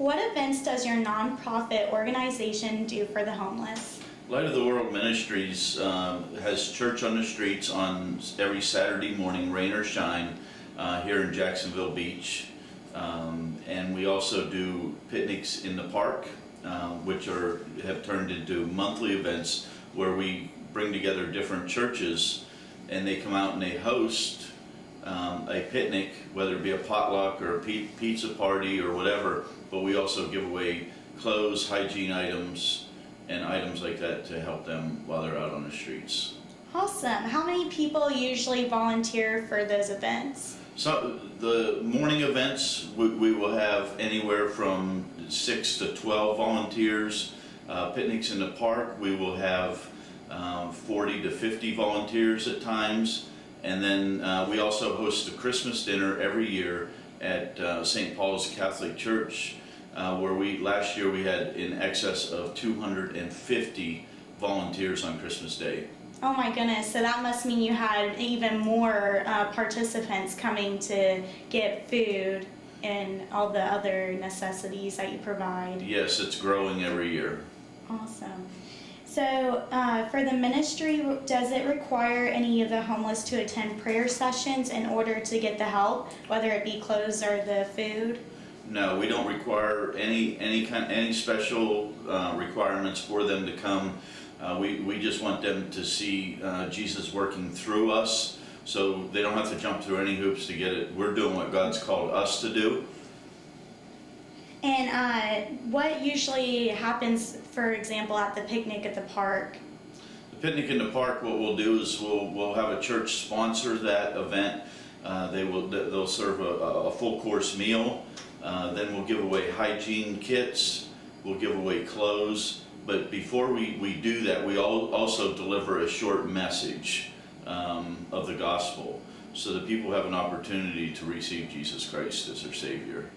What events does your nonprofit organization do for the homeless? Light of the World Ministries has church on the streets on every Saturday morning, rain or shine, here in Jacksonville Beach. And we also do picnics in the park, which have turned into monthly events where we bring together different churches and they come out and they host a picnic, whether it be a potluck or a pizza party or whatever, but we also give away clothes, hygiene items, and items like that to help them while they're out on the streets. Awesome. How many people usually volunteer for those events? So the morning events, we will have anywhere from 6 to 12 volunteers. Picnics in the park, we will have 40 to 50 volunteers at times. And then we also host a Christmas dinner every year at St. Paul's Catholic Church, where last year we had in excess of 250 volunteers on Christmas Day. Oh my goodness, so that must mean you had even more participants coming to get food and all the other necessities that you provide. Yes, it's growing every year. Awesome. So for the ministry, does it require any of the homeless to attend prayer sessions in order to get the help, whether it be clothes or the food? No, we don't require any special requirements for them to come. We just want them to see Jesus working through us, so they don't have to jump through any hoops to get it. We're doing what God's called us to do. And what usually happens, for example, at the picnic at the park? The picnic in the park, what we'll do is we'll have a church sponsor that event. They'll serve a full course meal. Then we'll give away hygiene kits. We'll give away clothes. But before we do that, we also deliver a short message of the gospel so that people have an opportunity to receive Jesus Christ as their Savior.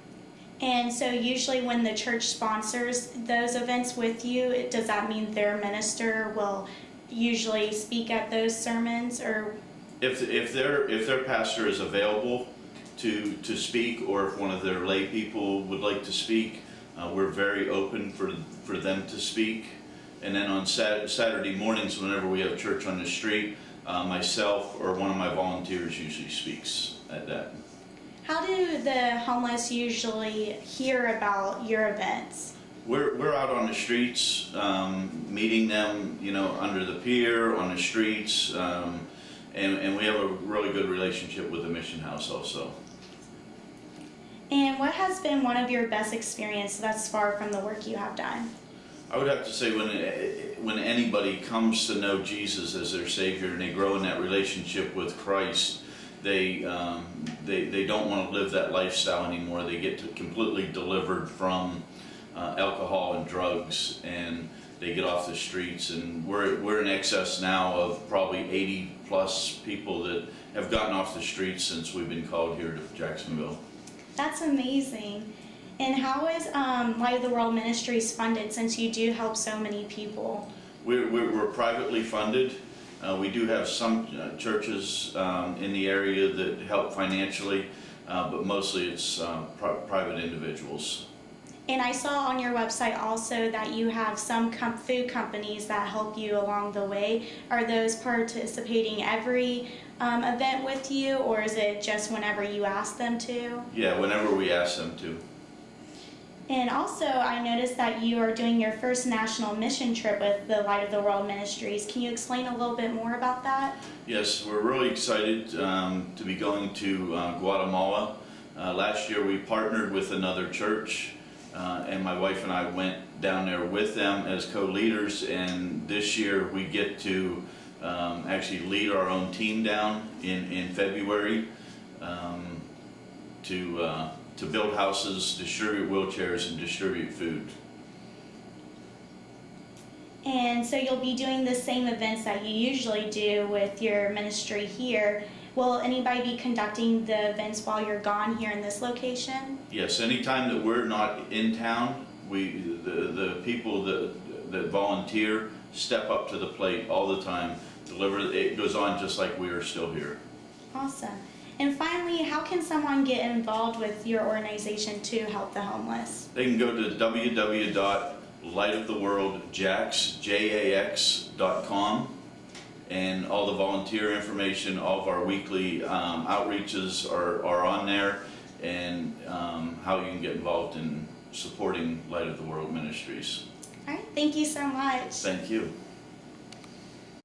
And so usually when the church sponsors those events with you, does that mean their minister will usually speak at those sermons? Or if their pastor is available to speak, or if one of their lay people would like to speak, we're very open for them to speak. And then on Saturday mornings, whenever we have church on the street, myself or one of my volunteers usually speaks at that. how do the homeless usually hear about your events? We're out on the streets, meeting them, under the pier, on the streets, and we have a really good relationship with the Mission House also. And what has been one of your best experiences thus far from the work you have done? I would have to say when anybody comes to know Jesus as their Savior and they grow in that relationship with Christ, they don't want to live that lifestyle anymore. They get completely delivered from alcohol and drugs, and they get off the streets. And we're in excess now of probably 80 plus people that have gotten off the streets since we've been called here to Jacksonville. That's amazing. And how is Light of the World Ministries funded, since you do help so many people? We're privately funded. We do have some churches in the area that help financially, but mostly it's private individuals. And I saw on your website also that you have some food companies that help you along the way. Are those participating every event with you, or is it just whenever you ask them to? Yeah, whenever we ask them to. And also, I noticed that you are doing your first national mission trip with the Light of the World Ministries. Can you explain a little bit more about that? Yes, we're really excited to be going to Guatemala. Last year we partnered with another church, and my wife and I went down there with them as co-leaders, and this year we get to actually lead our own team down in February to build houses, distribute wheelchairs, and distribute food. And so you'll be doing the same events that you usually do with your ministry here. Will anybody be conducting the events while you're gone here in this location? Yes, anytime that we're not in town, the people that volunteer step up to the plate all the time. It goes on just like we are still here. Awesome. And finally, how can someone get involved with your organization to help the homeless? They can go to www.lightoftheworldjax.com, and all the volunteer information, all of our weekly outreaches are on there, and how you can get involved in supporting Light of the World Ministries. All right, thank you so much. Thank you.